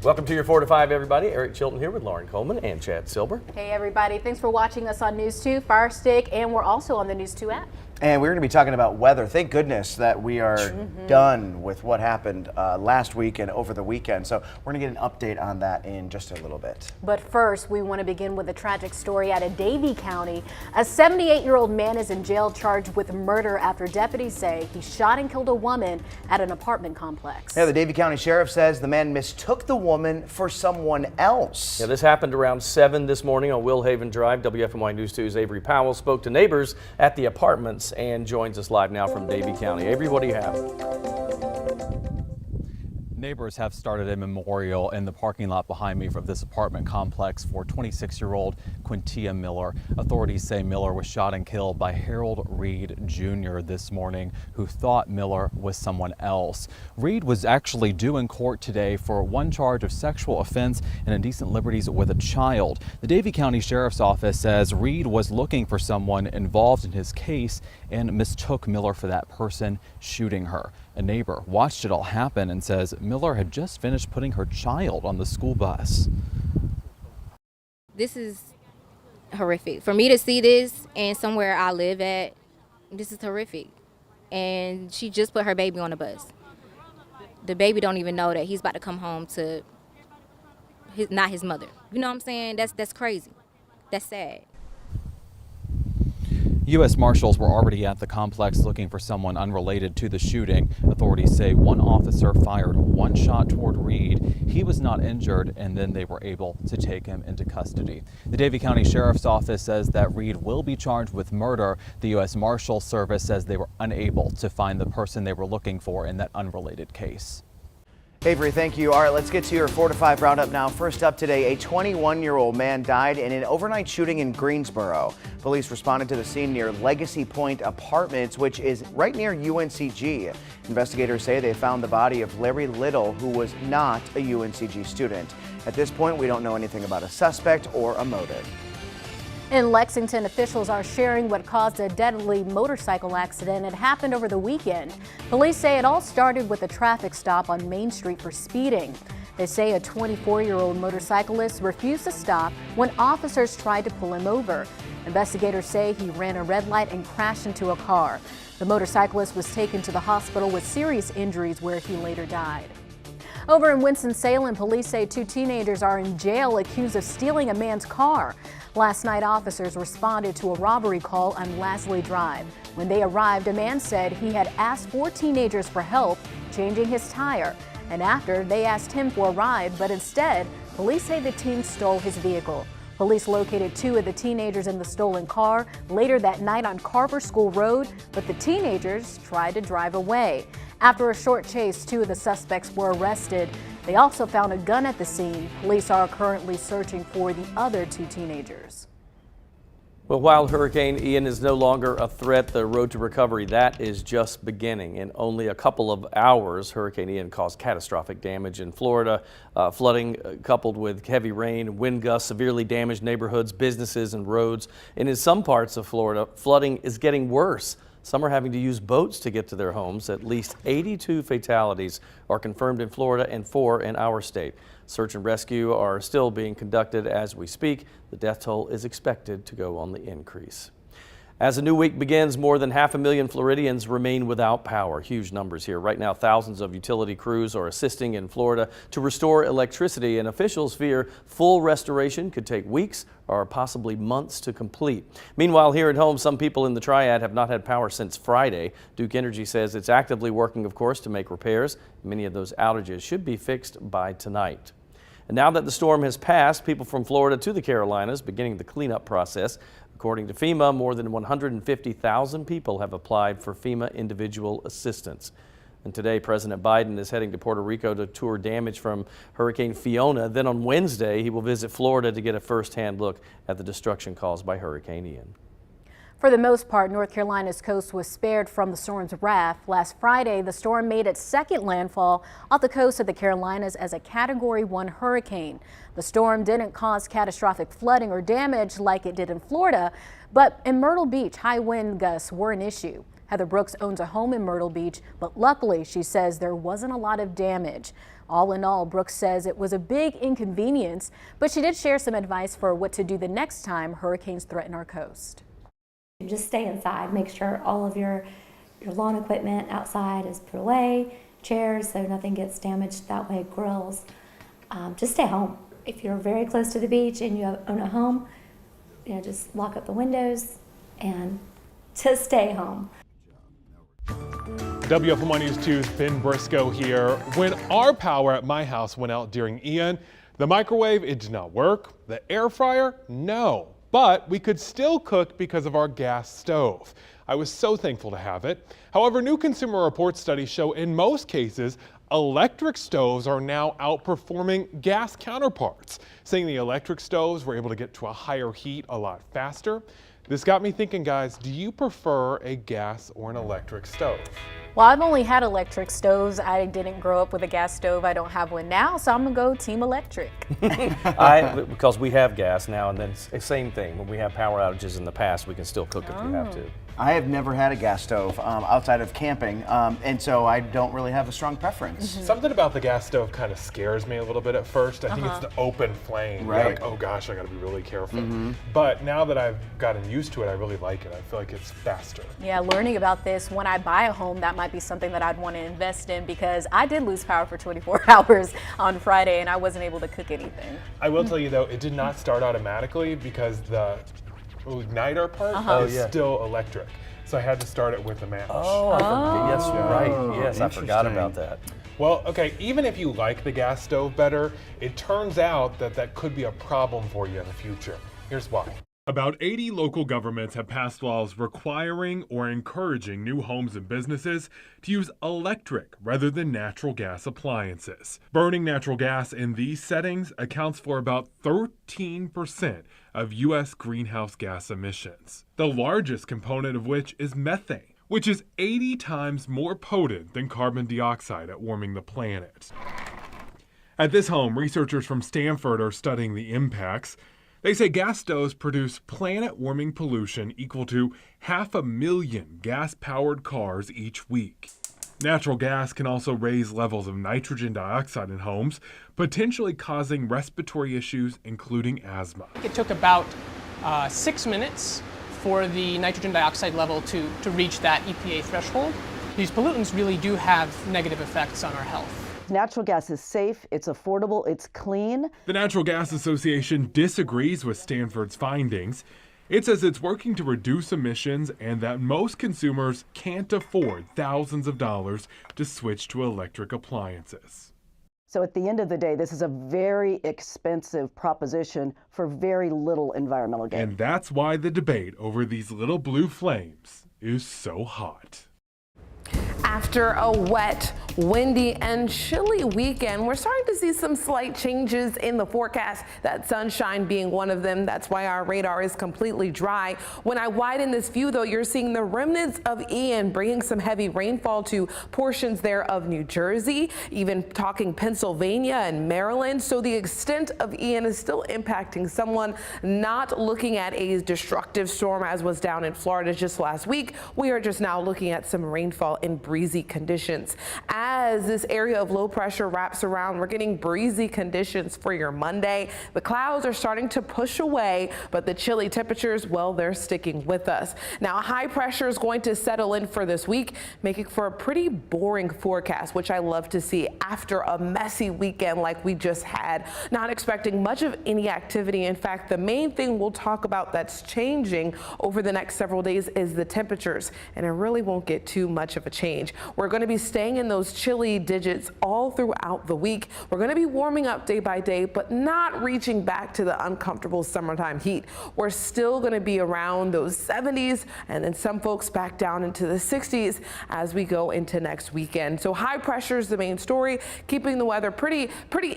Welcome to your 4 to 5, everybody. Eric Chilton here with Lauren Coleman and Chad Silber. Hey, everybody. Thanks for watching us on News 2, Fire Stick, and we're also on the News 2 app. And we're going to be talking about weather. Thank goodness that we are done with what happened last week and over the weekend. So we're going to get an update on that in just a little bit. But first, we want to begin with a tragic story out of Davie County. A 78-year-old man is in jail charged with murder after deputies say he shot and killed a woman at an apartment complex. Yeah, the Davie County Sheriff says the man mistook the woman for someone else. Yeah, this happened around 7 this morning on Willhaven Drive. WFMY News 2's Avery Powell spoke to neighbors at the apartments and joins us live now from Davie County. Avery, what do you have? Neighbors have started a memorial in the parking lot behind me of this apartment complex for 26-year-old Quintia Miller. Authorities say Miller was shot and killed by Harold Reed Jr. this morning, who thought Miller was someone else. Reed was actually due in court today for one charge of sexual offense and indecent liberties with a child. The Davie County Sheriff's Office says Reed was looking for someone involved in his case and mistook Miller for that person, shooting her. A neighbor watched it all happen and says Miller had just finished putting her child on the school bus. This is horrific. For me to see this and somewhere I live at, this is horrific. And she just put her baby on the bus. The baby don't even know that he's about to come home to not his mother. You know what I'm saying? That's crazy. That's sad. U.S. Marshals were already at the complex looking for someone unrelated to the shooting. Authorities say one officer fired one shot toward Reed. He was not injured, and then they were able to take him into custody. The Davie County Sheriff's Office says that Reed will be charged with murder. The U.S. Marshals Service says they were unable to find the person they were looking for in that unrelated case. Avery, thank you. All right, let's get to your 4 to 5 roundup now. First up today, a 21-year-old man died in an overnight shooting in Greensboro. Police responded to the scene near Legacy Point Apartments, which is right near UNCG. Investigators say they found the body of Larry Little, who was not a UNCG student. At this point, we don't know anything about a suspect or a motive. In Lexington, officials are sharing what caused a deadly motorcycle accident. It happened over the weekend. Police say it all started with a traffic stop on Main Street for speeding. They say a 24-year-old motorcyclist refused to stop when officers tried to pull him over. Investigators say he ran a red light and crashed into a car. The motorcyclist was taken to the hospital with serious injuries where he later died. Over in Winston-Salem, police say 2 teenagers are in jail accused of stealing a man's car. Last night, officers responded to a robbery call on Lasley Drive. When they arrived, a man said he had asked 4 teenagers for help changing his tire. And after, they asked him for a ride, but instead, police say the teens stole his vehicle. Police located 2 of the teenagers in the stolen car later that night on Carver School Road, but the teenagers tried to drive away. After a short chase, 2 of the suspects were arrested. They also found a gun at the scene. Police are currently searching for the other 2 teenagers. Well, while Hurricane Ian is no longer a threat, the road to recovery, that is just beginning. In only a couple of hours, Hurricane Ian caused catastrophic damage in Florida. Flooding coupled with heavy rain, wind gusts severely damaged neighborhoods, businesses, and roads. And in some parts of Florida, flooding is getting worse. Some are having to use boats to get to their homes. At least 82 fatalities are confirmed in Florida and 4 in our state. Search and rescue are still being conducted as we speak. The death toll is expected to go on the increase. As a new week begins, more than 500,000 Floridians remain without power. Huge numbers here. Right now, thousands of utility crews are assisting in Florida to restore electricity, and officials fear full restoration could take weeks or possibly months to complete. Meanwhile, here at home, some people in the Triad have not had power since Friday. Duke Energy says it's actively working, of course, to make repairs. Many of those outages should be fixed by tonight. And now that the storm has passed, people from Florida to the Carolinas beginning the cleanup process. According to FEMA, more than 150,000 people have applied for FEMA individual assistance. And today, President Biden is heading to Puerto Rico to tour damage from Hurricane Fiona. Then on Wednesday, he will visit Florida to get a first-hand look at the destruction caused by Hurricane Ian. For the most part, North Carolina's coast was spared from the storm's wrath. Last Friday, the storm made its second landfall off the coast of the Carolinas as a Category 1 hurricane. The storm didn't cause catastrophic flooding or damage like it did in Florida, but in Myrtle Beach, high wind gusts were an issue. Heather Brooks owns a home in Myrtle Beach, but luckily she says there wasn't a lot of damage. All in all, Brooks says it was a big inconvenience, but she did share some advice for what to do the next time hurricanes threaten our coast. Just stay inside. Make sure all of your lawn equipment outside is put away, chairs so nothing gets damaged that way, grills. Just stay home. If you're very close to the beach and you own a home, just lock up the windows and just stay home. WFMY News 2's Ben Briscoe here. When our power at my house went out during Ian, the microwave, it did not work. The air fryer, no. But we could still cook because of our gas stove. I was so thankful to have it. However, new Consumer Reports studies show in most cases, electric stoves are now outperforming gas counterparts, saying the electric stoves were able to get to a higher heat a lot faster. This got me thinking, guys, do you prefer a gas or an electric stove? Well, I've only had electric stoves. I didn't grow up with a gas stove. I don't have one now, so I'm gonna go team electric. Because we have gas now, and then same thing. When we have power outages in the past, we can still cook if we have to. I have never had a gas stove outside of camping, and so I don't really have a strong preference. Something about the gas stove kind of scares me a little bit at first. I think it's the open flame. Right. You're like, oh gosh, I gotta be really careful. But now that I've gotten used to it, I really like it. I feel like it's faster. Yeah, learning about this, when I buy a home, that might be something that I'd want to invest in, because I did lose power for 24 hours on Friday and I wasn't able to cook anything. I will tell you though, it did not start automatically because the igniter part is still electric. So I had to start it with a match. Yes, right. Yes, I forgot about that. Well, okay, even if you like the gas stove better, it turns out that that could be a problem for you in the future. Here's why. About 80 local governments have passed laws requiring or encouraging new homes and businesses to use electric rather than natural gas appliances. Burning natural gas in these settings accounts for about 13% of U.S. greenhouse gas emissions, the largest component of which is methane, which is 80 times more potent than carbon dioxide at warming the planet. At this home, researchers from Stanford are studying the impacts. They say gas stoves produce planet-warming pollution equal to 500,000 gas-powered cars each week. Natural gas can also raise levels of nitrogen dioxide in homes, potentially causing respiratory issues, including asthma. It took about 6 minutes for the nitrogen dioxide level to reach that EPA threshold. These pollutants really do have negative effects on our health. Natural gas is safe, it's affordable, it's clean. The Natural Gas Association disagrees with Stanford's findings. It says it's working to reduce emissions and that most consumers can't afford thousands of dollars to switch to electric appliances. So at the end of the day, this is a very expensive proposition for very little environmental gain. And that's why the debate over these little blue flames is so hot. After a wet, windy, and chilly weekend, we're starting to see some slight changes in the forecast, that sunshine being one of them. That's why our radar is completely dry. When I widen this view, though, you're seeing the remnants of Ian bringing some heavy rainfall to portions there of New Jersey, even talking Pennsylvania and Maryland. So the extent of Ian is still impacting someone, not looking at a destructive storm as was down in Florida just last week. We are just now looking at some rainfall in breezy conditions. As this area of low pressure wraps around, we're getting breezy conditions for your Monday. The clouds are starting to push away, but the chilly temperatures, well, they're sticking with us. Now, high pressure is going to settle in for this week, making for a pretty boring forecast, which I love to see after a messy weekend like we just had. Not expecting much of any activity. In fact, the main thing we'll talk about that's changing over the next several days is the temperatures, and it really won't get too much of a change. We're going to be staying in those chilly digits all throughout the week. We're going to be warming up day by day, but not reaching back to the uncomfortable summertime heat. We're still going to be around those 70s, and then some folks back down into the 60s as we go into next weekend. So high pressure is the main story, keeping the weather pretty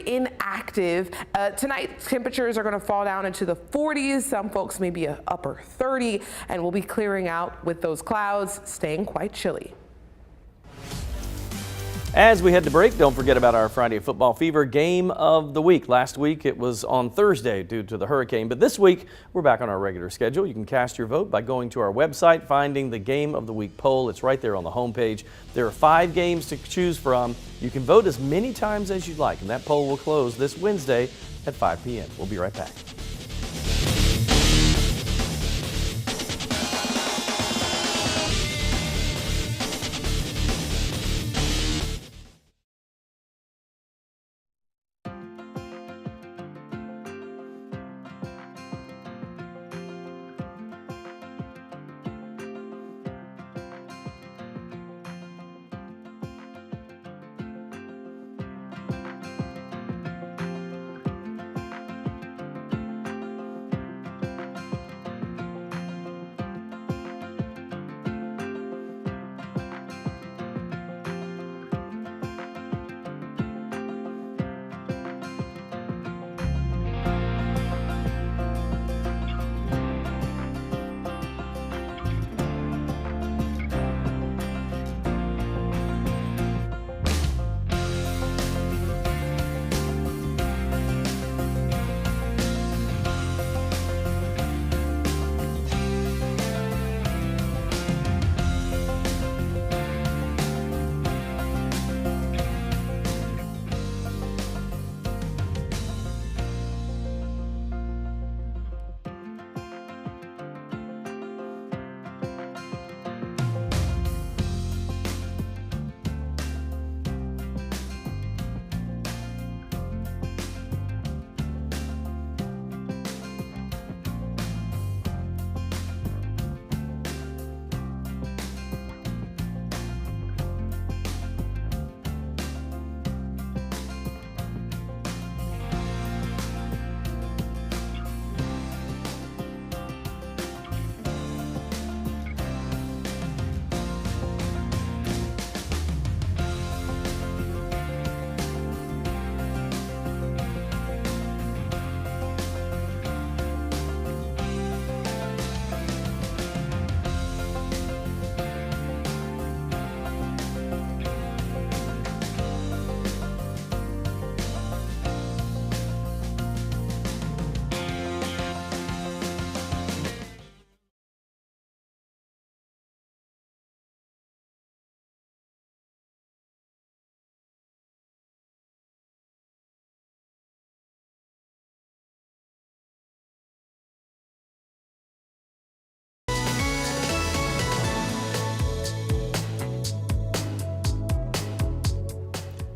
inactive. Tonight, temperatures are going to fall down into the 40s. Some folks maybe a upper 30, and we'll be clearing out with those clouds staying quite chilly. As we head to break, don't forget about our Friday Football Fever Game of the Week. Last week it was on Thursday due to the hurricane, but this week we're back on our regular schedule. You can cast your vote by going to our website, finding the Game of the Week poll. It's right there on the homepage. There are 5 games to choose from. You can vote as many times as you'd like, and that poll will close this Wednesday at 5 p.m. We'll be right back.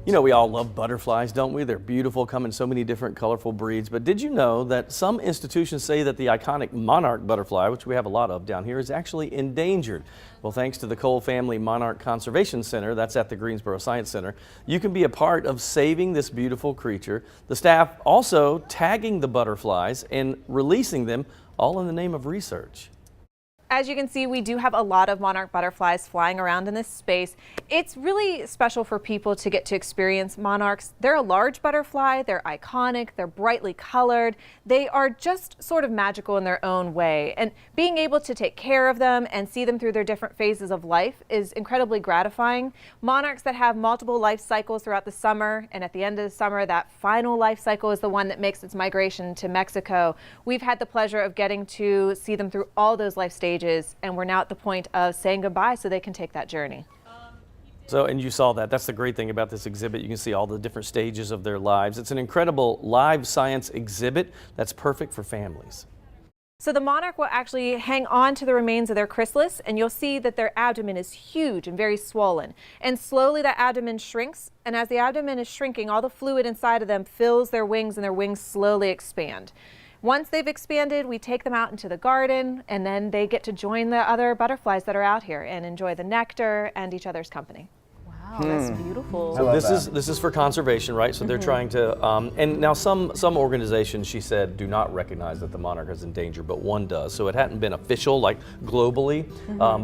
You know, we all love butterflies, don't we? They're beautiful, come in so many different colorful breeds. But did you know that some institutions say that the iconic Monarch butterfly, which we have a lot of down here, is actually endangered? Well, thanks to the Cole Family Monarch Conservation Center, that's at the Greensboro Science Center, you can be a part of saving this beautiful creature. The staff also tagging the butterflies and releasing them, all in the name of research. As you can see, we do have a lot of monarch butterflies flying around in this space. It's really special for people to get to experience monarchs. They're a large butterfly, they're iconic, they're brightly colored. They are just sort of magical in their own way. And being able to take care of them and see them through their different phases of life is incredibly gratifying. Monarchs that have multiple life cycles throughout the summer, and at the end of the summer, that final life cycle is the one that makes its migration to Mexico. We've had the pleasure of getting to see them through all those life stages, and we're now at the point of saying goodbye so they can take that journey. So, and you saw that. That's the great thing about this exhibit. You can see all the different stages of their lives. It's an incredible live science exhibit that's perfect for families. So the monarch will actually hang on to the remains of their chrysalis, and you'll see that their abdomen is huge and very swollen. And slowly that abdomen shrinks, and as the abdomen is shrinking, all the fluid inside of them fills their wings, and their wings slowly expand. Once they've expanded, we take them out into the garden, and then they get to join the other butterflies that are out here and enjoy the nectar and each other's company. Wow, that's beautiful. So this is for conservation, right? So they're trying to, and now some organizations, she said, do not recognize that the monarch is in danger, but one does. So it hadn't been official, like globally,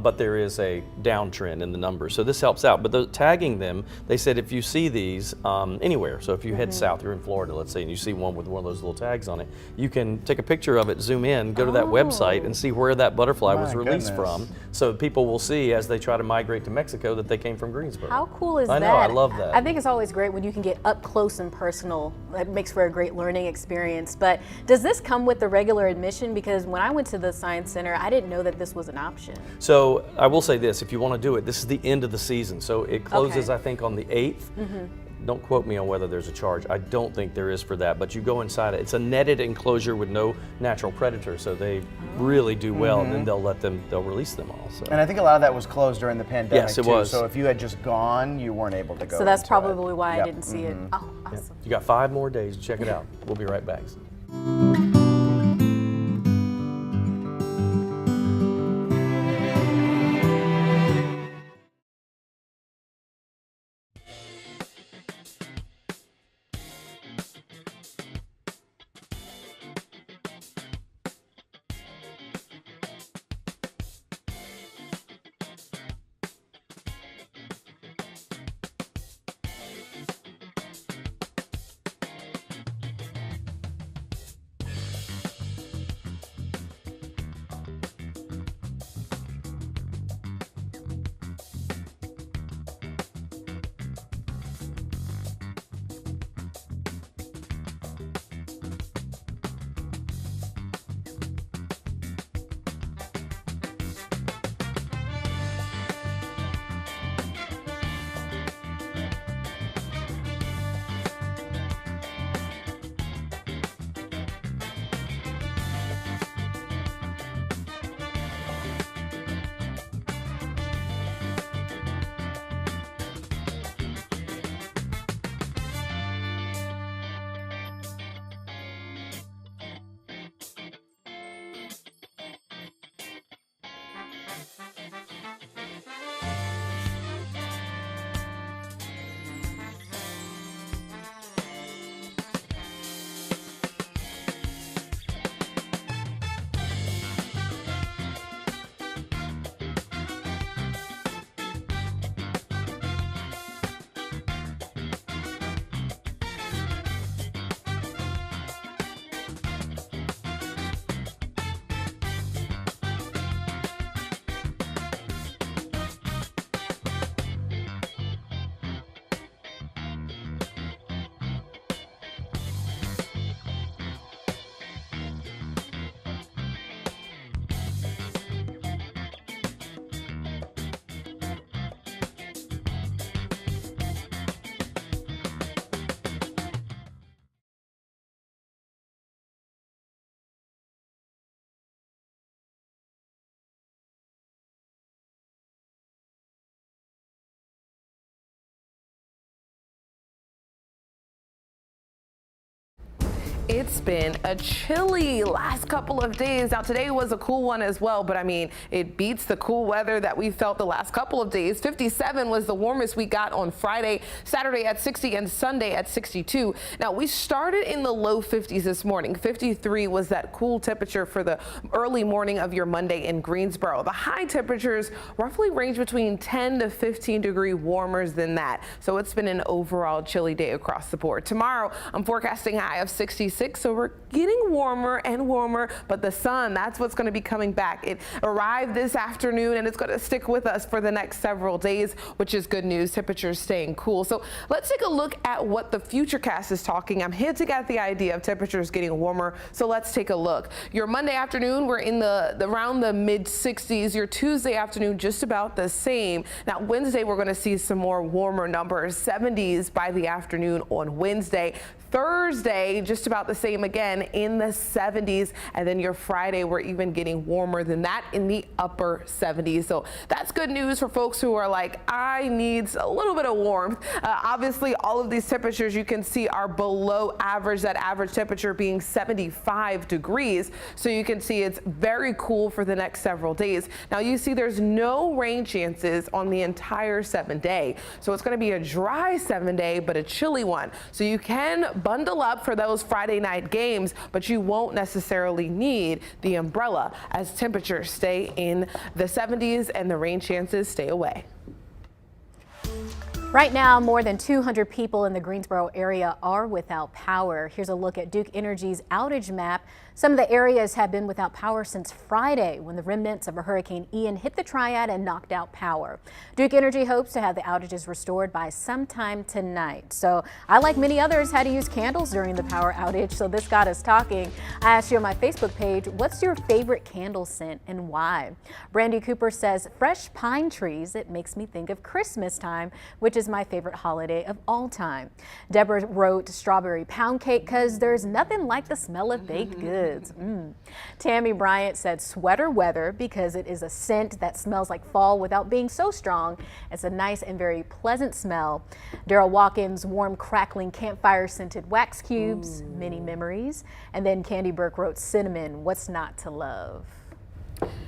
but there is a downtrend in the numbers. So this helps out. But tagging them, they said if you see these anywhere, so if you head south, you're in Florida, let's say, and you see one with one of those little tags on it, you can take a picture of it, zoom in, go to that website, and see where that butterfly was released from. So people will see as they try to migrate to Mexico that they came from Greensboro. How cool is that? I know, I love that. I think it's always great when you can get up close and personal. It makes for a great learning experience. But does this come with the regular admission? Because when I went to the Science Center, I didn't know that this was an option. So I will say this, if you want to do it, this is the end of the season. So it closes, Okay. I think, on the 8th. Don't quote me on whether there's a charge. I don't think there is for that, but you go inside it. It's a netted enclosure with no natural predator, so they really do well, and then they'll release them all. So. And I think a lot of that was closed during the pandemic, Yes, it too. was. So if you had just gone, you weren't able to go. So that's into probably it. why Yep. I didn't see it. Oh, awesome. You got 5 more days to check it out. We'll be right back. It's been a chilly last couple of days. Now today was a cool one as well, but I mean, it beats the cool weather that we felt the last couple of days. 57 was the warmest we got on Friday, Saturday at 60, and Sunday at 62. Now we started in the low 50s this morning. 53 was that cool temperature for the early morning of your Monday in Greensboro. The high temperatures roughly range between 10 to 15 degree warmer than that. So it's been an overall chilly day across the board. Tomorrow, I'm forecasting a high of 66. So we're getting warmer and warmer, but the sun, that's what's going to be coming back. It arrived this afternoon and it's going to stick with us for the next several days, which is good news. Temperatures staying cool. So let's take a look at what the Futurecast is talking. I'm hinting at the idea of temperatures getting warmer. So let's take a look. Your Monday afternoon, we're in around the mid 60s. Your Tuesday afternoon, just about the same. Now Wednesday, we're going to see some more warmer numbers, 70s by the afternoon on Wednesday. Thursday, just about the same again in the 70s. And then your Friday, we're even getting warmer than that in the upper 70s. So that's good news for folks who are like, I need a little bit of warmth. Obviously, all of these temperatures you can see are below average, that average temperature being 75 degrees. So you can see it's very cool for the next several days. Now you see there's no rain chances on the entire 7-day. So it's going to be a dry 7-day, but a chilly one. So you can bundle up for those Friday night games, but you won't necessarily need the umbrella as temperatures stay in the 70s and the rain chances stay away. Right now, more than 200 people in the Greensboro area are without power. Here's a look at Duke Energy's outage map. Some of the areas have been without power since Friday when the remnants of a Hurricane Ian hit the Triad and knocked out power. Duke Energy hopes to have the outages restored by sometime tonight. So I, like many others, had to use candles during the power outage, so this got us talking. I asked you on my Facebook page, what's your favorite candle scent and why? Brandy Cooper says, fresh pine trees. It makes me think of Christmas time, which is my favorite holiday of all time. Deborah wrote strawberry pound cake because there's nothing like the smell of baked goods. Tammy Bryant said sweater weather because it is a scent that smells like fall without being so strong. It's a nice and very pleasant smell. Daryl Watkins, warm crackling campfire scented wax cubes, many memories. And then Candy Burke wrote cinnamon, what's not to love?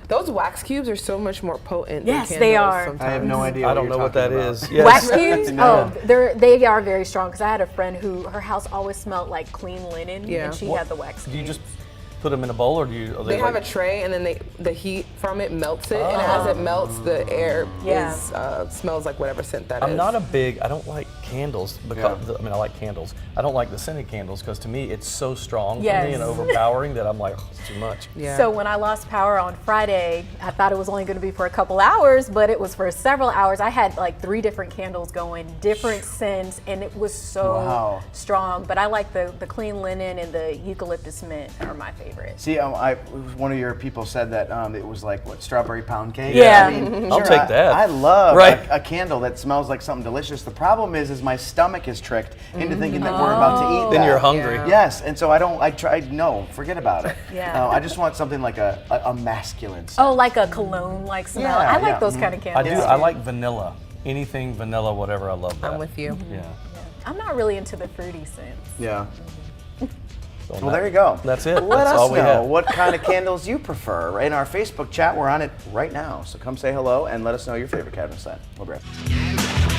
Those wax cubes are so much more potent Yes, than they candles are. sometimes. I have no idea. I don't know what that is. Yes. Wax cubes? No. Oh, they are very strong because I had a friend who her house always smelled like clean linen, Yeah. and she had the wax cubes. Do you just put them in a bowl, or do you? Are They have a like, tray, and then the heat from it melts it, and as it melts, the air smells like whatever scent that is. I'm not a big. I don't like candles because I mean I like candles. I don't like the scented candles because to me it's so strong for me Yes. and overpowering that I'm like, oh, it's too much. Yeah. So when I lost power on Friday, I thought it was only going to be for a couple hours, but it was for several hours. I had like 3 different candles going, different scents, and it was so strong. But I like the clean linen and the eucalyptus mint are my favorite. See, one of your people said that it was like, what, strawberry pound cake? Yeah. I mean, I'll take that. I love Right. a candle that smells like something delicious. The problem is my stomach is tricked into thinking that we're about to eat Then that. you're hungry. Yeah. Yes, and so no, forget about it. Yeah. I just want something like a masculine scent. Oh, like a cologne-like smell. Yeah, I like yeah. those kind of I candles. do. I like vanilla. Anything vanilla, whatever. I love that. I'm with you. Yeah. I'm not really into the fruity scents. Yeah. So Well, there you go. That's it. Let That's us all we know have. what kind of candles you prefer. In our Facebook chat, we're on it right now. So come say hello and let us know your favorite candle scent. We'll be right back.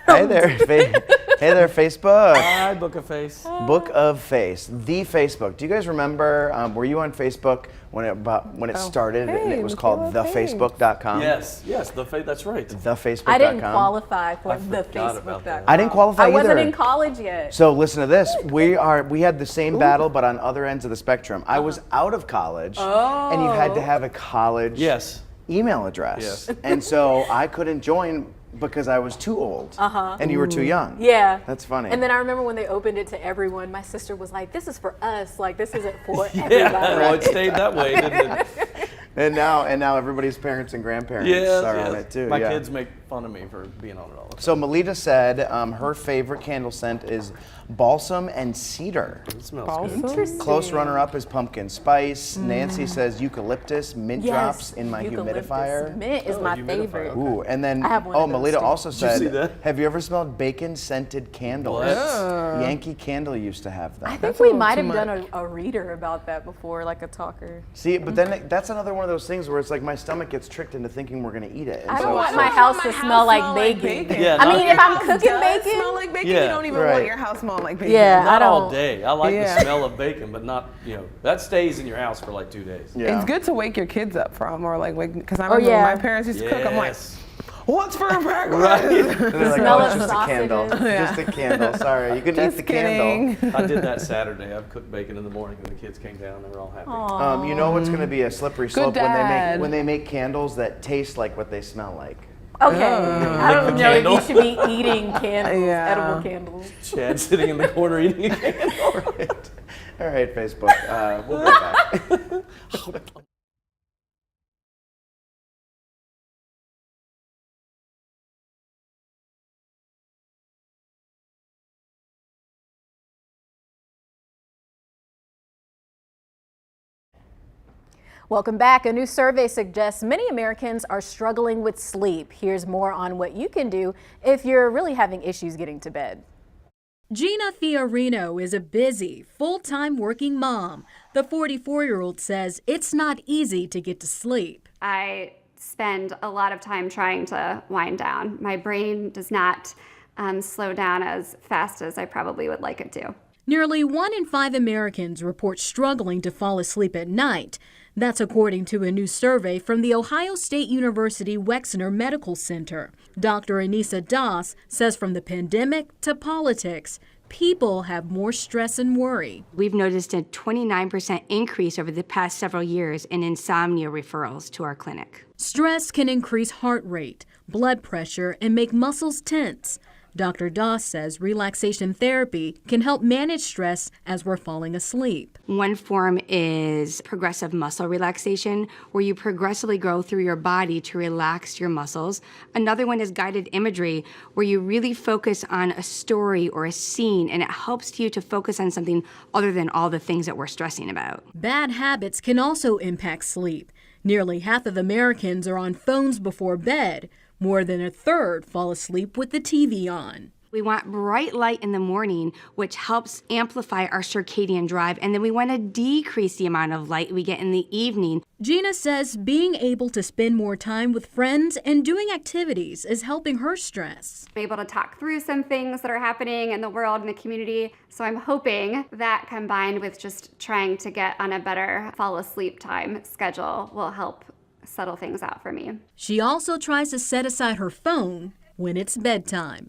Hey there, hey there, Facebook. Hi, Book of Face. Book of Face, the Facebook. Do you guys remember? Were you on Facebook when it started and hey, it was look called at thanks. thefacebook.com? Yes. That's right. Thefacebook.com. I didn't qualify for I the forgot about Facebook. that. I didn't qualify I either. wasn't in college yet. So listen to this. We had the same battle, but on other ends of the spectrum. I was out of college, and you had to have a college Yes. email address. Yes. And so I couldn't join because I was too old, and you were too young. Yeah. That's funny. And then I remember when they opened it to everyone, my sister was like, this is for us. Like, this isn't for Yeah. everybody. Well, it stayed that way, didn't it? And now everybody's parents and grandparents are on it too. My yeah. kids make fun of me for being on it all the time. So Melita said her favorite candle scent is balsam and cedar. It smells good. Interesting. Close runner-up is pumpkin spice. Nancy says eucalyptus mint drops in my eucalyptus humidifier. mint is my favorite. Ooh, and then I have one of those Melita too. also you said, see that? have you ever smelled bacon-scented candles? What? Yankee Candle used to have them. I think That's a we little might too have done a reader about that before, like a talker. See, but then that's another one of those things where it's like my stomach gets tricked into thinking we're gonna eat it. And I so don't it's want like- my house to smell like bacon. Yeah, I not- mean, if I'm House cooking does bacon, smell like bacon. Yeah. You don't even Right. want your house smelling like bacon. yeah, I Not all don't. day. I like Yeah. the smell of bacon, but not, that stays in your house for like 2 days. Yeah. It's good to wake your kids up from, or like because I remember yeah. when my parents used to cook. I'm like, Yes. what's for breakfast? Right. And they're like, smell oh, of it's just a candle. sausages. Just a candle. Sorry, you can eat Just the candle. kidding. I did that Saturday. I cooked bacon in the morning and the kids came down and they were all happy. You know what's going to be a slippery slope dad. when they make candles that taste like what they smell like. Okay, I don't know if you should be eating candles, Yeah. edible candles. Chad sitting in the corner eating a candle. All right, Facebook. We'll be back. Welcome back. A new survey suggests many Americans are struggling with sleep. Here's more on what you can do if you're really having issues getting to bed. Gina Fiorino is a busy, full-time working mom. The 44-year-old says it's not easy to get to sleep. I spend a lot of time trying to wind down. My brain does not slow down as fast as I probably would like it to. Nearly 1 in 5 Americans report struggling to fall asleep at night. That's according to a new survey from the Ohio State University Wexner Medical Center. Dr. Anissa Das says from the pandemic to politics, people have more stress and worry. We've noticed a 29% increase over the past several years in insomnia referrals to our clinic. Stress can increase heart rate, blood pressure, and make muscles tense. Dr. Doss says relaxation therapy can help manage stress as we're falling asleep. One form is progressive muscle relaxation, where you progressively go through your body to relax your muscles. Another one is guided imagery, where you really focus on a story or a scene, and it helps you to focus on something other than all the things that we're stressing about. Bad habits can also impact sleep. Nearly half of Americans are on phones before bed. More than a third fall asleep with the TV on. We want bright light in the morning, which helps amplify our circadian drive, and then we want to decrease the amount of light we get in the evening. Gina says being able to spend more time with friends and doing activities is helping her stress. I'm able to talk through some things that are happening in the world and the community. So I'm hoping that combined with just trying to get on a better fall asleep time schedule will help settle things out for me. She also tries to set aside her phone when it's bedtime.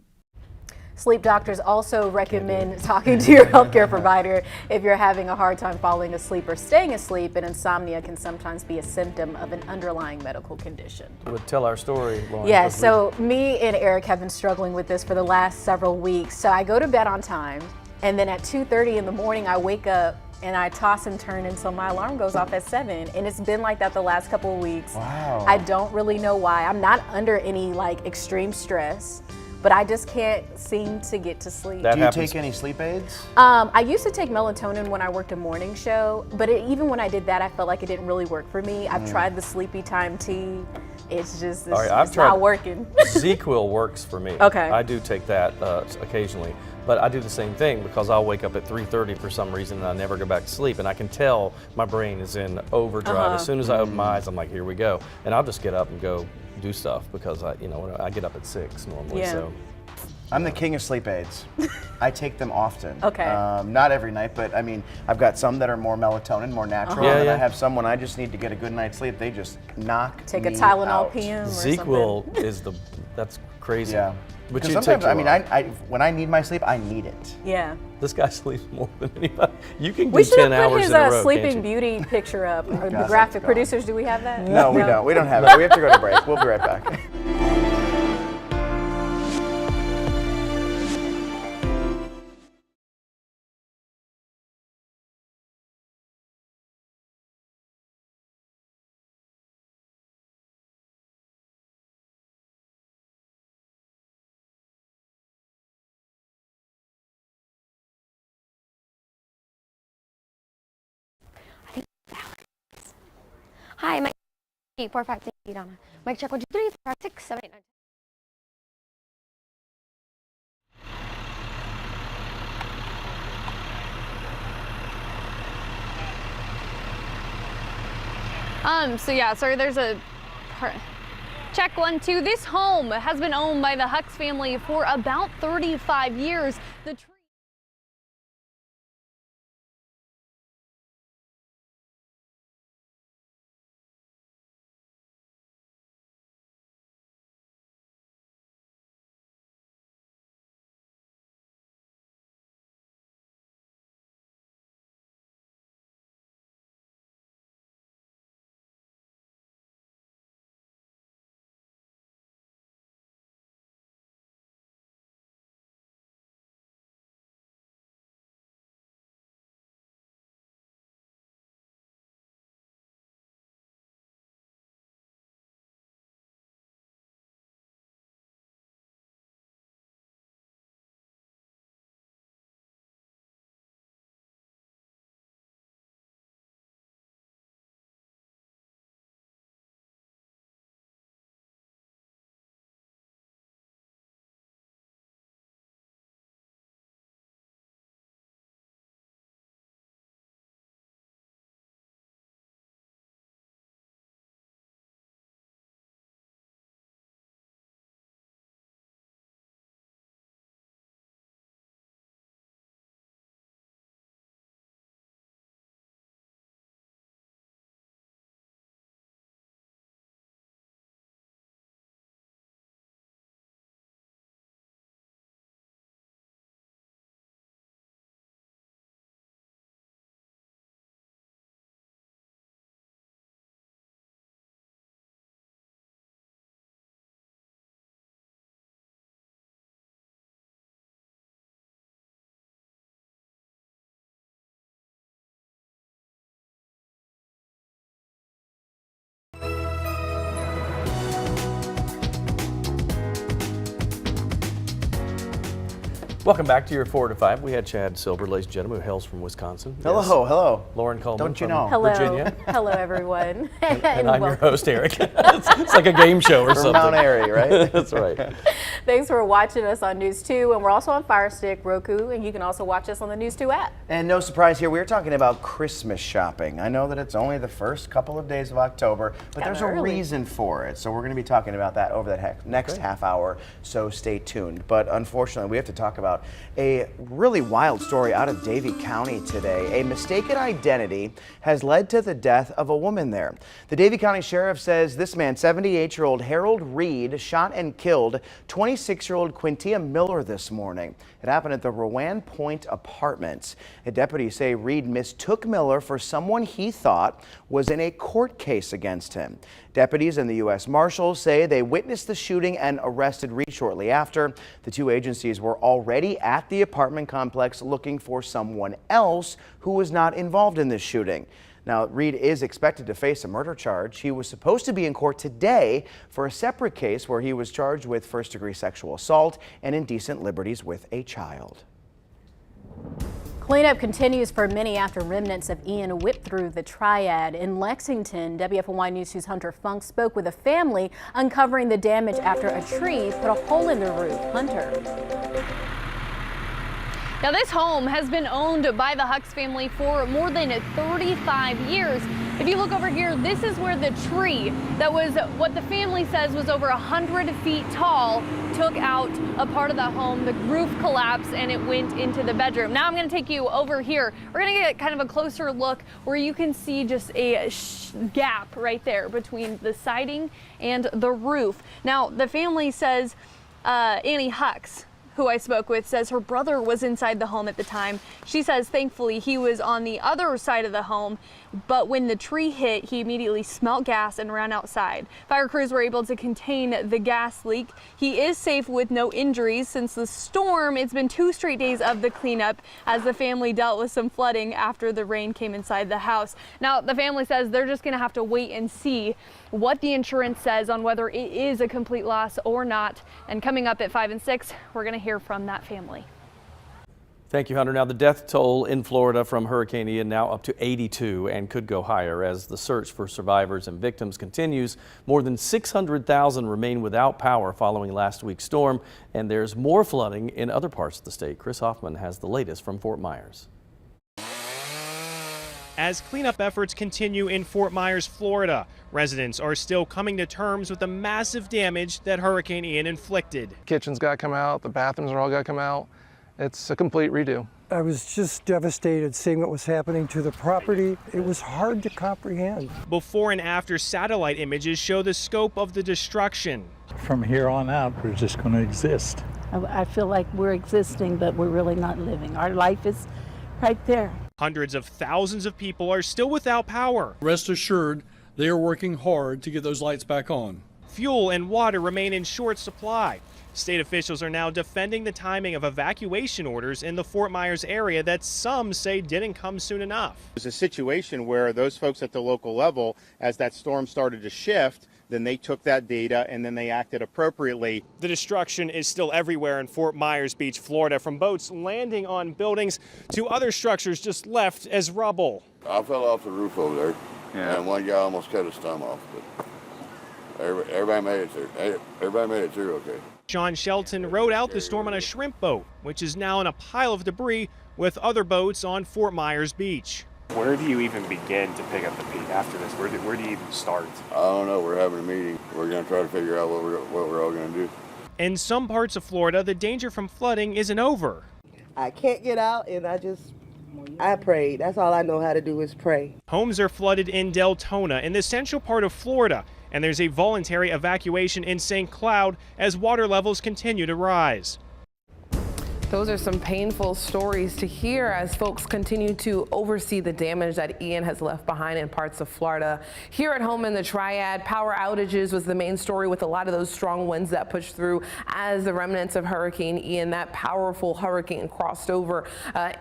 Sleep doctors also recommend talking to your healthcare provider if you're having a hard time falling asleep or staying asleep, and insomnia can sometimes be a symptom of an underlying medical condition. Would tell our story, Lauren. Yeah, so me and Eric have been struggling with this for the last several weeks. So I go to bed on time, and then at 2:30 in the morning I wake up and I toss and turn until my alarm goes off at 7. And it's been like that the last couple of weeks. Wow. I don't really know why. I'm not under any like extreme stress, but I just can't seem to get to sleep. Do you take any sleep aids? I used to take melatonin when I worked a morning show, but even when I did that, I felt like it didn't really work for me. I've tried the sleepy time tea. It's just, it's not working. ZQL works for me. Okay. I do take that occasionally, but I do the same thing because I'll wake up at 3:30 for some reason and I never go back to sleep, and I can tell my brain is in overdrive. As soon as I open my eyes, I'm like, here we go, and I'll just get up and go do stuff because I get up at 6 normally. Yeah. So. I'm the king of sleep aids. I take them often. Okay. Not every night, but I mean, I've got some that are more melatonin, more natural, and then I have some when I just need to get a good night's sleep. They just knock Take me a Tylenol out. PM or ZQL is that's crazy. Yeah. But Because you sometimes, take I mean, I when I need my sleep, I need it. Yeah. This guy sleeps more than anybody. You can We do should 10 have put hours his in a row, Sleeping can't you? Beauty picture up. Or the Gosh, graphic God. producers, do we have that? No, we don't. We don't have it. We have to go to break. We'll be right back. Hi, Mike 845 Donna. Mike check 1 2 3 4 5 6 7 8 9. Sorry, there's a check 1 2. This home has been owned by the Hux family for about 35 years. The Welcome back to your 4 to 5. We had Chad Silver, ladies and gentlemen, who hails from Wisconsin. Hello, Yes. hello. Lauren Coleman Don't you from know? Hello. Virginia. Hello, everyone. And I'm your host, Eric. it's like a game show or From something. Mount Airy, right? That's right. Thanks for watching us on News 2, and we're also on Fire Stick, Roku, and you can also watch us on the News 2 app. And no surprise here, we're talking about Christmas shopping. I know that it's only the first couple of days of October, but there's a reason for it. So we're going to be talking about that over the next half hour, so stay tuned. But unfortunately, we have to talk about a really wild story out of Davie County today. A mistaken identity has led to the death of a woman there. The Davie County Sheriff says this man, 78-year-old Harold Reed, shot and killed 26-year-old Quintia Miller this morning. It happened at the Rowan Point Apartments. Deputies say Reed mistook Miller for someone he thought was in a court case against him. Deputies and the U.S. Marshals say they witnessed the shooting and arrested Reed shortly after. The two agencies were already at the apartment complex looking for someone else who was not involved in this shooting. Now, Reed is expected to face a murder charge. He was supposed to be in court today for a separate case where he was charged with first-degree sexual assault and indecent liberties with a child. Cleanup continues for many after remnants of Ian whipped through the Triad. In Lexington, WFMY News 2's Hunter Funk spoke with a family uncovering the damage after a tree put a hole in the roof. Hunter. Now, this home has been owned by the Hucks family for more than 35 years. If you look over here, this is where the tree that was what the family says was over 100 feet tall took out a part of the home. The roof collapsed and it went into the bedroom. Now I'm going to take you over here. We're going to get kind of a closer look where you can see just a gap right there between the siding and the roof. Now, the family says Annie Hucks, who I spoke with, says her brother was inside the home at the time. She says thankfully he was on the other side of the home, but when the tree hit, he immediately smelled gas and ran outside. Fire crews were able to contain the gas leak. He is safe with no injuries. Since the storm, it's been 2 straight days of the cleanup as the family dealt with some flooding after the rain came inside the house. Now, the family says they're just gonna have to wait and see what the insurance says on whether it is a complete loss or not. And coming up at 5 and 6, we're gonna hear from that family. Thank you, Hunter. Now, the death toll in Florida from Hurricane Ian now up to 82 and could go higher as the search for survivors and victims continues. More than 600,000 remain without power following last week's storm, and there's more flooding in other parts of the state. Chris Hoffman has the latest from Fort Myers. As cleanup efforts continue in Fort Myers, Florida, residents are still coming to terms with the massive damage that Hurricane Ian inflicted. Kitchen's got to come out, the bathrooms are all got to come out. It's a complete redo. I was just devastated seeing what was happening to the property. It was hard to comprehend. Before and after satellite images show the scope of the destruction. From here on out, we're just going to exist. I feel like we're existing, but we're really not living. Our life is right there. Hundreds of thousands of people are still without power. Rest assured, they are working hard to get those lights back on. Fuel and water remain in short supply. State officials are now defending the timing of evacuation orders in the Fort Myers area that some say didn't come soon enough. It was a situation where those folks at the local level, as that storm started to shift, then they took that data and then they acted appropriately. The destruction is still everywhere in Fort Myers Beach, Florida, from boats landing on buildings to other structures just left as rubble. I fell off the roof over there, and one guy almost cut his thumb off, but everybody made it through. Everybody made it through okay. Sean Shelton rode out the storm on a shrimp boat, which is now in a pile of debris with other boats on Fort Myers Beach. Where do you even begin to pick up the peak after this? Where do you even start? I don't know. We're having a meeting. We're going to try to figure out what we're all going to do. In some parts of Florida, the danger from flooding isn't over. I can't get out, and I prayed. That's all I know how to do is pray. Homes are flooded in Deltona, in the central part of Florida, and there's a voluntary evacuation in St. Cloud as water levels continue to rise. Those are some painful stories to hear as folks continue to oversee the damage that Ian has left behind in parts of Florida. Here at home in the Triad, power outages was the main story with a lot of those strong winds that pushed through as the remnants of Hurricane Ian, that powerful hurricane, crossed over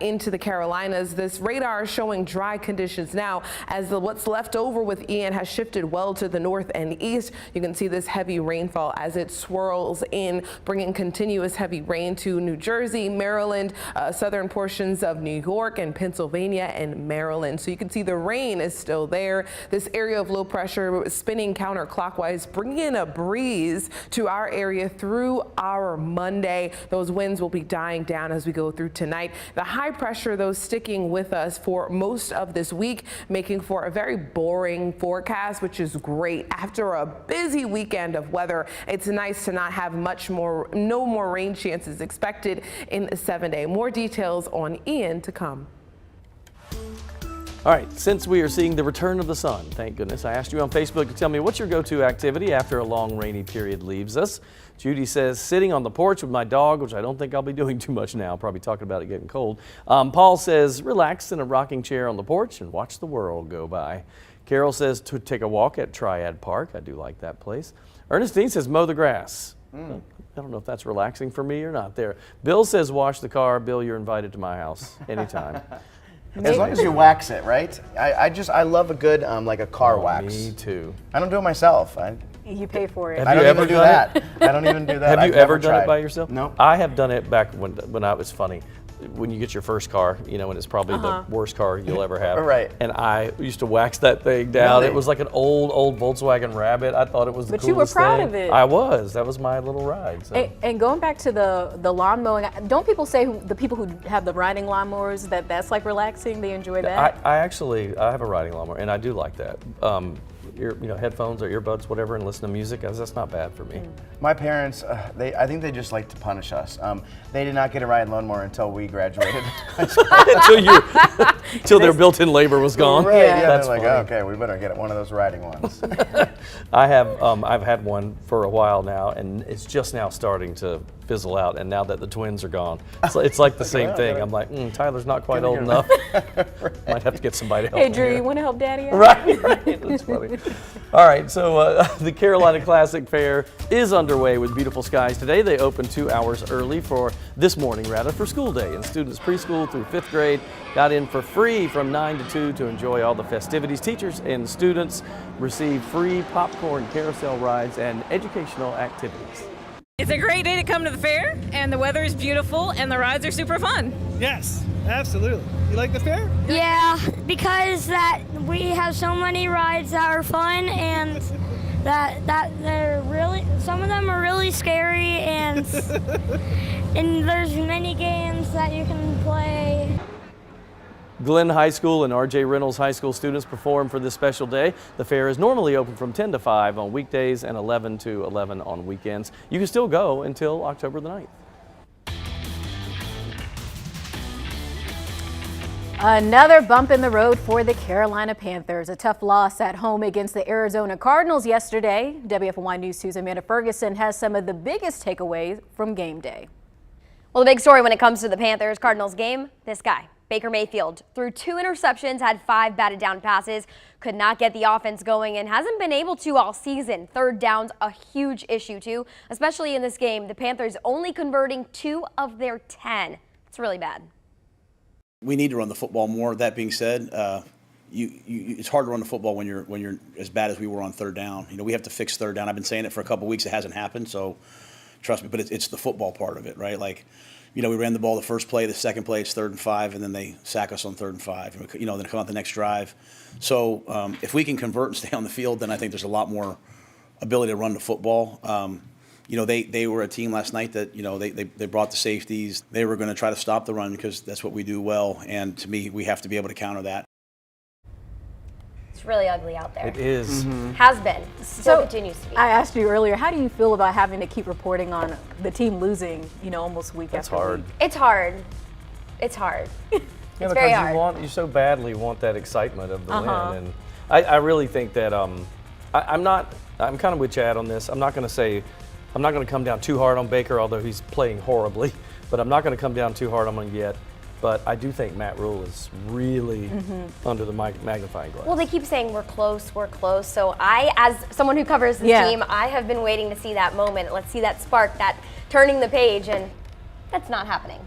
into the Carolinas. This radar is showing dry conditions now as what's left over with Ian has shifted well to the north and east. You can see this heavy rainfall as it swirls in, bringing continuous heavy rain to New Jersey Jersey, Maryland, southern portions of New York and Pennsylvania and Maryland. So you can see the rain is still there. This area of low pressure spinning counterclockwise, bringing in a breeze to our area through our Monday. Those winds will be dying down as we go through tonight. The high pressure, though, sticking with us for most of this week, making for a very boring forecast, which is great. After a busy weekend of weather, it's nice to not have no more rain chances expected in the 7-day. More details on Ian to come. All right, since we are seeing the return of the sun, thank goodness, I asked you on Facebook to tell me what's your go-to activity after a long rainy period leaves us. Judy says sitting on the porch with my dog, which I don't think I'll be doing too much now, probably talking about it getting cold. Paul says relax in a rocking chair on the porch and watch the world go by. Carol says to take a walk at Triad Park. I do like that place. Ernestine says mow the grass. I don't know if that's relaxing for me or not there. Bill says wash the car. Bill, you're invited to my house anytime. As long as you wax it, right? I love a good, like a car wax. Me too. I don't do it myself. You pay for it. I don't even do that. I don't even do that. Have you ever done it by yourself? No. I have done it back when I was funny. When you get your first car, you know, and it's probably the worst car you'll ever have. Right. And I used to wax that thing down. Really? It was like an old Volkswagen Rabbit. I thought it was the But you were coolest proud thing. of it. I was. That was my little ride. So. And going back to the lawn mowing, don't people say the people who have the riding lawnmowers that's like relaxing? They enjoy that? I have a riding lawnmower, and I do like that. Headphones or earbuds, whatever, and listen to music. That's not bad for me. My parents, I think they just like to punish us. They did not get a riding lawnmower until we graduated. Until their built-in labor was gone. Right, yeah, That's they're like, funny. okay, we better get one of those riding ones. I've had one for a while now, and it's just now starting to fizzle out. And now that the twins are gone, it's like the same thing. I'm like, Tyler's not quite old enough. Might have to get somebody to help. Hey, Drew, here. you want to help Daddy out? Right. That's funny. All right, so the Carolina Classic Fair is underway with beautiful skies today. They opened 2 hours early for school day, and students preschool through 5th grade got in for free from 9 to 2 to enjoy all the festivities. Teachers and students receive free popcorn, carousel rides, and educational activities. It's a great day to come to the fair, and the weather is beautiful, and the rides are super fun. Yes, absolutely. You like the fair? Yeah, because we have so many rides that are fun, and that they're really, some of them are really scary, and there's many games that you can play. Glenn High School and R.J. Reynolds High School students perform for this special day. The fair is normally open from 10 to 5 on weekdays and 11 to 11 on weekends. You can still go until October the 9th. Another bump in the road for the Carolina Panthers. A tough loss at home against the Arizona Cardinals yesterday. WFMY News 2's Amanda Ferguson has some of the biggest takeaways from game day. Well, the big story when it comes to the Panthers-Cardinals game, this guy. Baker Mayfield threw 2 interceptions, had 5 batted down passes, could not get the offense going, and hasn't been able to all season. Third down's a huge issue too, especially in this game. The Panthers only converting 2 of their 10. It's really bad. We need to run the football more. That being said, it's hard to run the football when you're as bad as we were on third down. We have to fix third down. I've been saying it for a couple weeks. It hasn't happened, so trust me. But it's the football part of it, right? Like, we ran the ball the first play, the second play it's 3rd and 5, and then they sack us on 3rd and 5. And then come out the next drive. So if we can convert and stay on the field, then I think there's a lot more ability to run the football. They were a team last night that they brought the safeties. They were going to try to stop the run because that's what we do well. And to me, we have to be able to counter that. It's really ugly out there. It is. Has been. Still continues to be. I asked you earlier, how do you feel about having to keep reporting on the team losing, almost week after week? It's hard. It's hard. Yeah, it's very because hard. you so badly want that excitement of the win, and I really think that I'm kind of with Chad on this. I'm not going to come down too hard on Baker, although he's playing horribly, but I'm not going to come down too hard on him yet. But I do think Matt Rule is really under the magnifying glass. Well, they keep saying we're close. So I, as someone who covers this team, I have been waiting to see that moment. Let's see that spark, that turning the page, and that's not happening.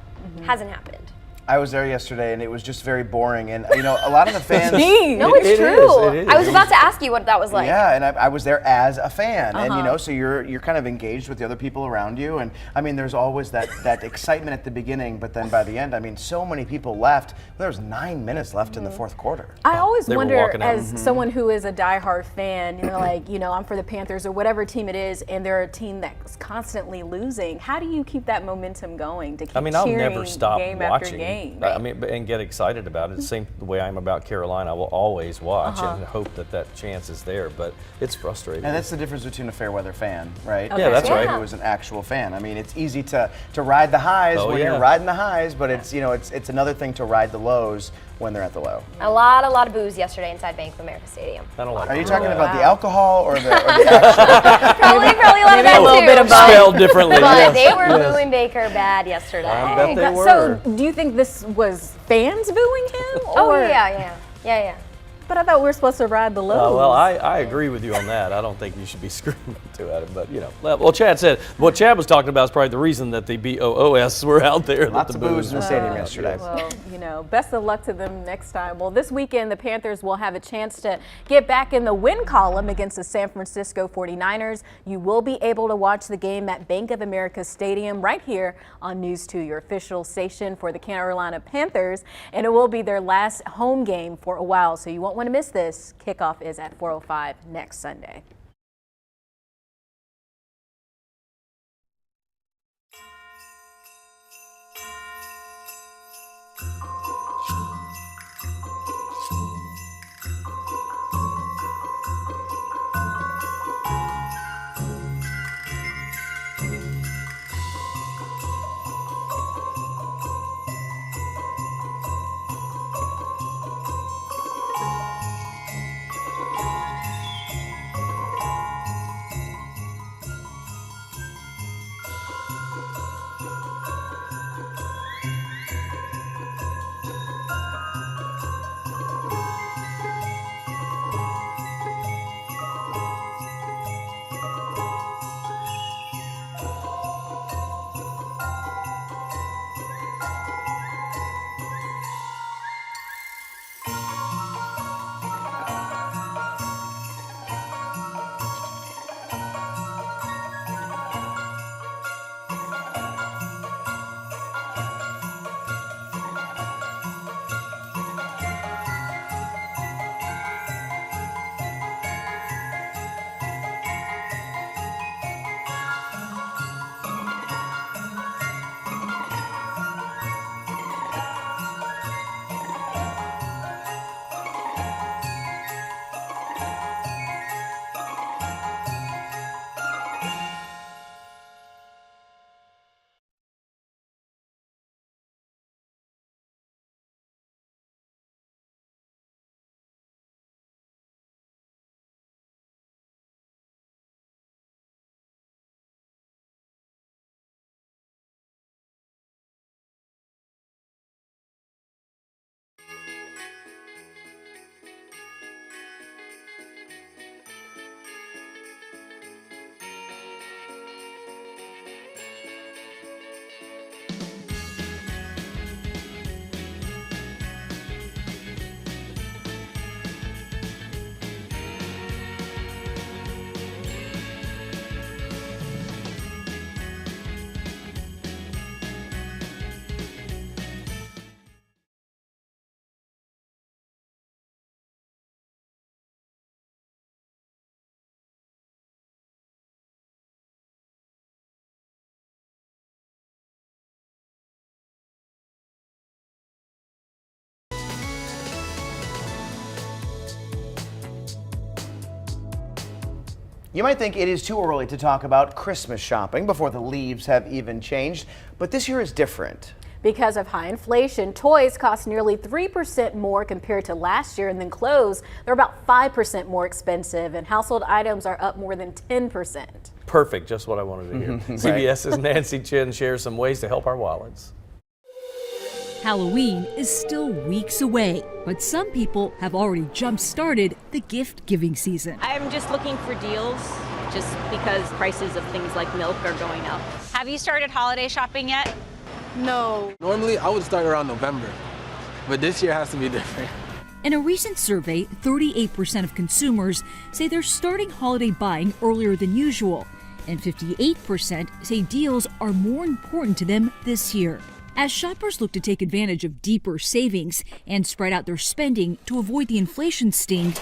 Hasn't happened. I was there yesterday, and it was just very boring. And you know, a lot of the fans. No, it's true. I was about to ask you what that was like. Yeah, and I was there as a fan, and you know, so you're kind of engaged with the other people around you, and I mean, there's always that excitement at the beginning, but then by the end, I mean, so many people left. There was 9 minutes left in the fourth quarter. I always They were wonder, walking out. as someone who is a diehard fan, you know, like, you know, I'm for the Panthers or whatever team it is, and they're a team that's constantly losing. How do you keep that momentum going to keep I mean, I'll cheering never stop game watching. after game? I mean, and get excited about it. The same way I'm about Carolina. I will always watch and hope that chance is there, but it's frustrating. And that's the difference between a fair weather fan, right? Yeah, that's right. Who is an actual fan. I mean, it's easy to ride the highs when you're riding the highs, but it's, you know, it's another thing to ride the lows when they're at the low. A lot of booze yesterday inside Bank of America Stadium. I don't like Are you that. talking about the alcohol or the action? Probably a lot of that a little too. bit of both. Spelled differently. But they were booing Baker bad yesterday. I bet they were. So, do you think this was fans booing him? Oh, or? yeah. But I thought we were supposed to ride the lows. Well, I agree with you on that. I don't think you should be screaming to at it, but you know. Well, Chad said what Chad was talking about is probably the reason that the BOOS were out there. Lots of booze in the stadium yesterday. Well, you know, best of luck to them next time. Well, this weekend the Panthers will have a chance to get back in the win column against the San Francisco 49ers. You will be able to watch the game at Bank of America Stadium right here on News 2, your official station for the Carolina Panthers, and it will be their last home game for a while, so you won't want to miss this. Kickoff is at 4:05 next Sunday. You might think it is too early to talk about Christmas shopping before the leaves have even changed, but this year is different. Because of high inflation, toys cost nearly 3% more compared to last year, and then clothes, they're about 5% more expensive, and household items are up more than 10%. Perfect, just what I wanted to hear. CBS's Nancy Chin shares some ways to help our wallets. Halloween is still weeks away, but some people have already jump-started the gift-giving season. I'm just looking for deals, just because prices of things like milk are going up. Have you started holiday shopping yet? No. Normally, I would start around November, but this year has to be different. In a recent survey, 38% of consumers say they're starting holiday buying earlier than usual, and 58% say deals are more important to them this year. As shoppers look to take advantage of deeper savings and spread out their spending to avoid the inflation sting,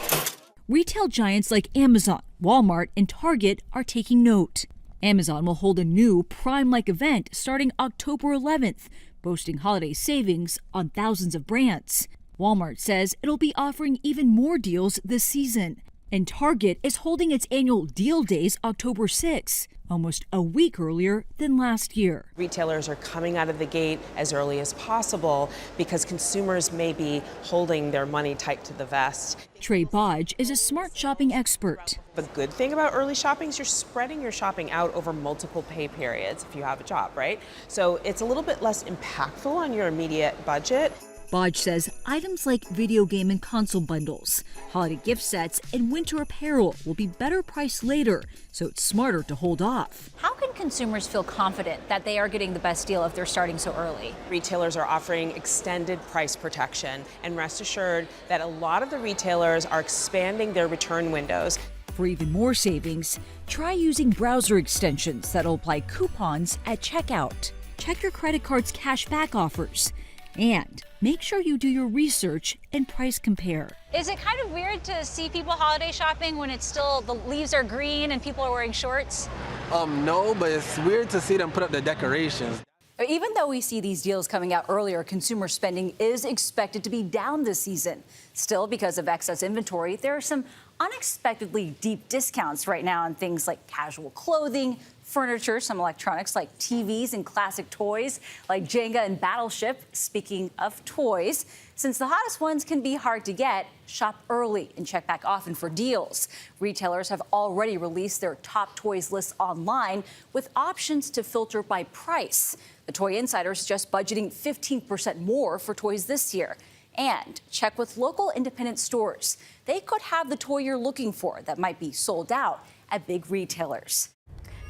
retail giants like Amazon, Walmart, and Target are taking note. Amazon will hold a new Prime-like event starting October 11th, boasting holiday savings on thousands of brands. Walmart says it'll be offering even more deals this season. And Target is holding its annual Deal Days October 6th, almost a week earlier than last year. Retailers are coming out of the gate as early as possible because consumers may be holding their money tight to the vest. Trey Bodge is a smart shopping expert. The good thing about early shopping is you're spreading your shopping out over multiple pay periods if you have a job, right? So it's a little bit less impactful on your immediate budget. Bodge says items like video game and console bundles, holiday gift sets, and winter apparel will be better priced later, so it's smarter to hold off. How can consumers feel confident that they are getting the best deal if they're starting so early? Retailers are offering extended price protection, and rest assured that a lot of the retailers are expanding their return windows. For even more savings, try using browser extensions that'll apply coupons at checkout. Check your credit card's cash back offers. And make sure you do your research and price compare. Is it kind of weird to see people holiday shopping when it's still the leaves are green and people are wearing shorts? No, but it's weird to see them put up the decorations. Even though we see these deals coming out earlier, consumer spending is expected to be down this season. Still, because of excess inventory, there are some unexpectedly deep discounts right now on things like casual clothing, furniture, some electronics like TVs and classic toys like Jenga and Battleship. Speaking of toys, since the hottest ones can be hard to get, shop early and check back often for deals. Retailers have already released their top toys lists online with options to filter by price. The Toy Insider is just budgeting 15% more for toys this year. And check with local independent stores. They could have the toy you're looking for that might be sold out at big retailers.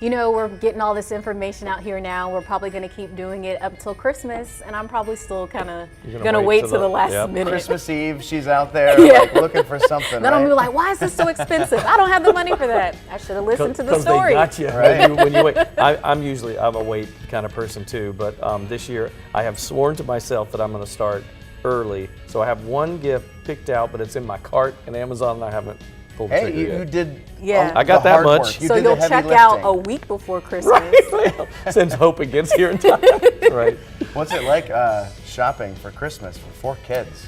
You know, we're getting all this information out here now. We're probably going to keep doing it up until Christmas, and I'm probably still kind of going to wait till the last minute. Christmas Eve, she's out there like, looking for something. Then I'm gonna be like, why is this so expensive? I don't have the money for that. I should have listened to the story. They got you. Right? When you wait. I'm a wait kind of person too, but this year I have sworn to myself that I'm going to start early. So I have one gift picked out, but it's in my cart in Amazon, and I haven't pulled the trigger yet. You did. Yeah. I got that much. So you'll check out a week before Christmas. Right. Since hope it gets here in time. Right. What's it like shopping for Christmas for 4 kids?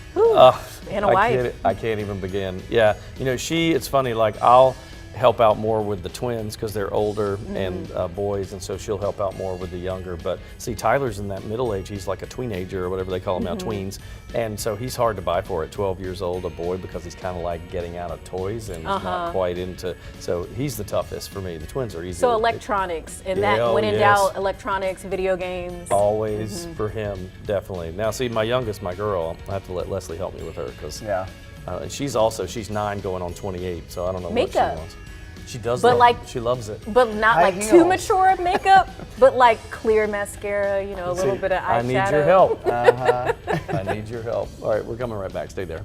And a wife. I can't even begin. Yeah. You know, it's funny, like I'll help out more with the twins because they're older and boys, and so she'll help out more with the younger. But see, Tyler's in that middle age. He's like a tweenager or whatever they call them now, tweens. And so he's hard to buy for at 12 years old, a boy, because he's kind of like getting out of toys and he's not quite into. So he's the toughest for me. The twins are easy. So electronics, and that when in doubt, electronics, video games. Always for him, definitely. Now, see, my youngest, my girl, I have to let Leslie help me with her because and she's 9 going on 28, so I don't know what she wants. She does, she loves it. But not High like heels. too mature of makeup, but like clear mascara, you know, a little bit of eyeshadow. I need your help. I need your help. All right, we're coming right back. Stay there.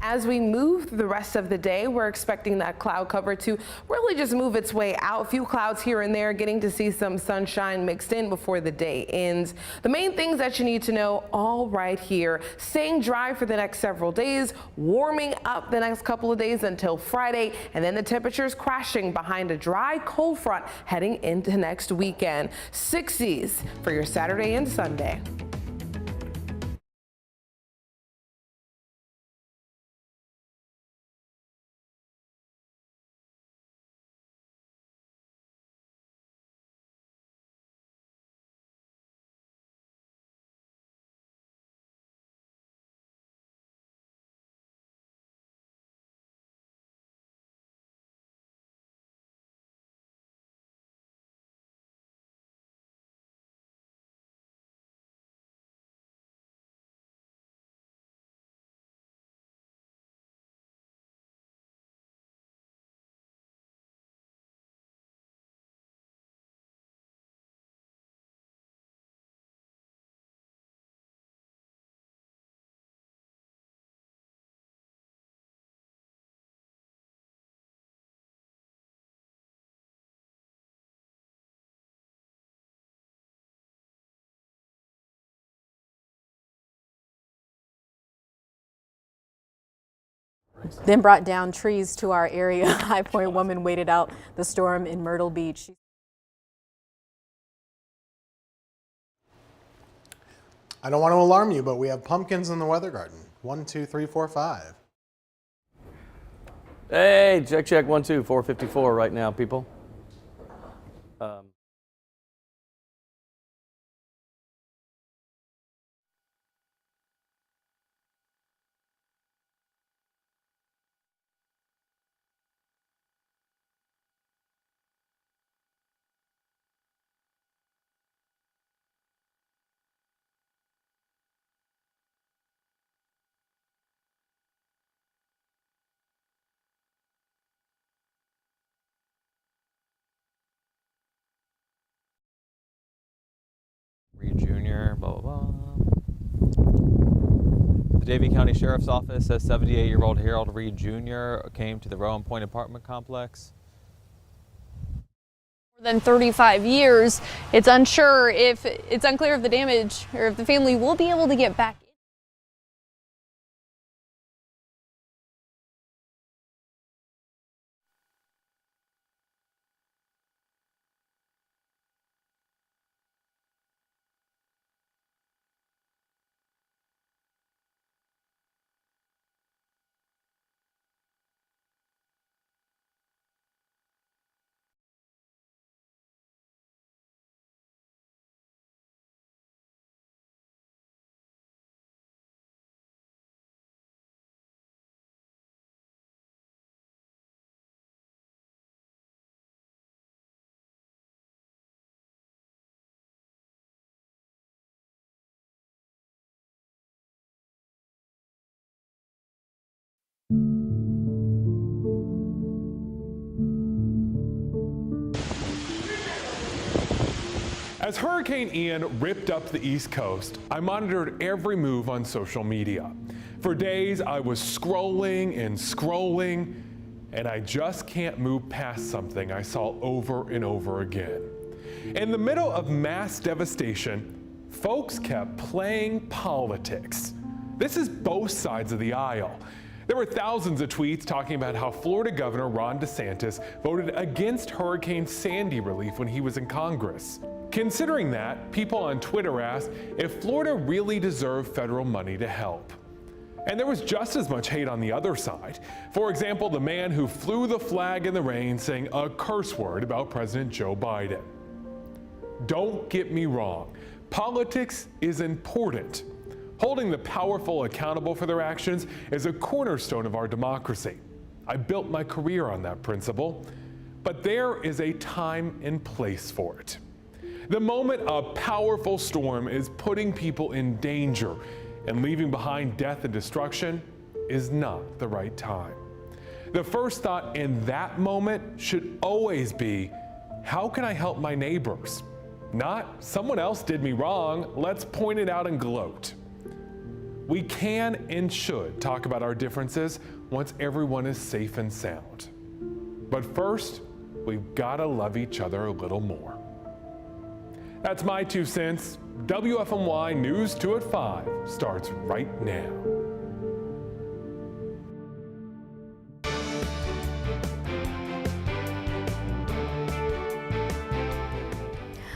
As we move through the rest of the day, we're expecting that cloud cover to really just move its way out. A few clouds here and there, getting to see some sunshine mixed in before the day ends. The main things that you need to know all right here: staying dry for the next several days, warming up the next couple of days until Friday, and then the temperatures crashing behind a dry cold front heading into next weekend. 60s for your Saturday and Sunday. Then brought down trees to our area. High Point woman waited out the storm in Myrtle Beach. I don't want to alarm you, but we have pumpkins in the weather garden. 1, 2, 3, 4, 5. Hey, check 1, 2, 454 right now, people. Junior, blah, blah, blah. The Davie County Sheriff's Office says 78-year-old Harold Reed Jr. came to the Rowan Point apartment complex. More than 35 years, it's unclear if the damage or if the family will be able to get back. As Hurricane Ian ripped up the East Coast, I monitored every move on social media. For days, I was scrolling and scrolling, and I just can't move past something I saw over and over again. In the middle of mass devastation, folks kept playing politics. This is both sides of the aisle. There were thousands of tweets talking about how Florida Governor Ron DeSantis voted against Hurricane Sandy relief when he was in Congress. Considering that, people on Twitter asked if Florida really deserved federal money to help. And there was just as much hate on the other side. For example, the man who flew the flag in the rain saying a curse word about President Joe Biden. Don't get me wrong, politics is important. Holding the powerful accountable for their actions is a cornerstone of our democracy. I built my career on that principle, but there is a time and place for it. The moment a powerful storm is putting people in danger and leaving behind death and destruction is not the right time. The first thought in that moment should always be, how can I help my neighbors? Not, someone else did me wrong, let's point it out and gloat. We can and should talk about our differences once everyone is safe and sound. But first, we've got to love each other a little more. That's my 2 cents. WFMY News 2 at 5 starts right now.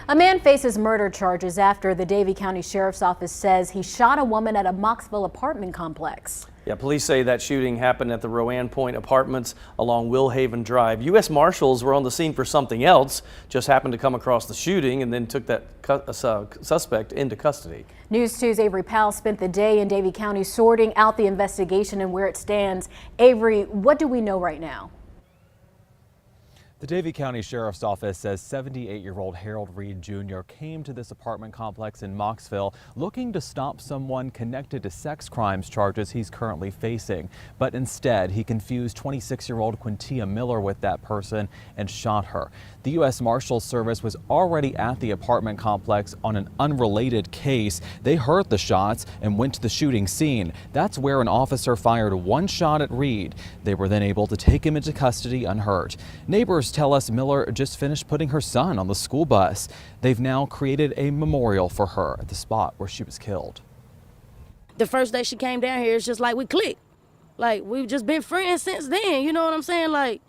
A man faces murder charges after the Davie County Sheriff's Office says he shot a woman at a Moxville apartment complex. Yeah, police say that shooting happened at the Rowan Point Apartments along Willhaven Drive. U.S. Marshals were on the scene for something else, just happened to come across the shooting and then took that suspect into custody. News 2's Avery Powell spent the day in Davie County sorting out the investigation and where it stands. Avery, what do we know right now? The Davie County Sheriff's Office says 78-year-old Harold Reed Jr. came to this apartment complex in Moxville looking to stop someone connected to sex crimes charges he's currently facing. But instead, he confused 26-year-old Quintia Miller with that person and shot her. The U.S. Marshals Service was already at the apartment complex on an unrelated case. They heard the shots and went to the shooting scene. That's where an officer fired one shot at Reed. They were then able to take him into custody unhurt. Neighbors tell us Miller just finished putting her son on the school bus. They've now created a memorial for her at the spot where she was killed. The first day she came down here, it's just like we clicked. Like, we've just been friends since then, you know what I'm saying? Like,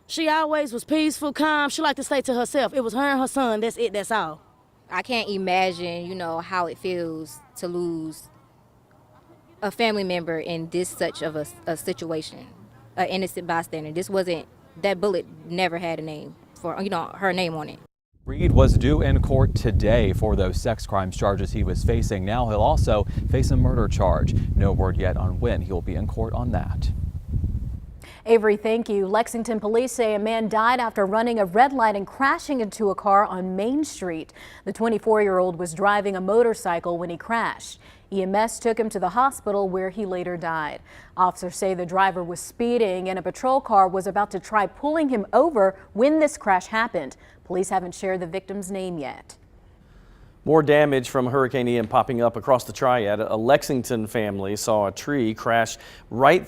she always was peaceful, calm. She liked to stay to herself. It was her and her son, that's it, that's all. I can't imagine, how it feels to lose a family member in this such of a situation, an innocent bystander. That bullet never had a name for, her name on it. Reed was due in court today for those sex crimes charges he was facing. Now he'll also face a murder charge. No word yet on when he'll be in court on that. Avery, thank you. Lexington police say a man died after running a red light and crashing into a car on Main Street. The 24-year-old was driving a motorcycle when he crashed. EMS took him to the hospital where he later died. Officers say the driver was speeding and a patrol car was about to try pulling him over when this crash happened. Police haven't shared the victim's name yet. More damage from Hurricane Ian popping up across the Triad. A Lexington family saw a tree crash right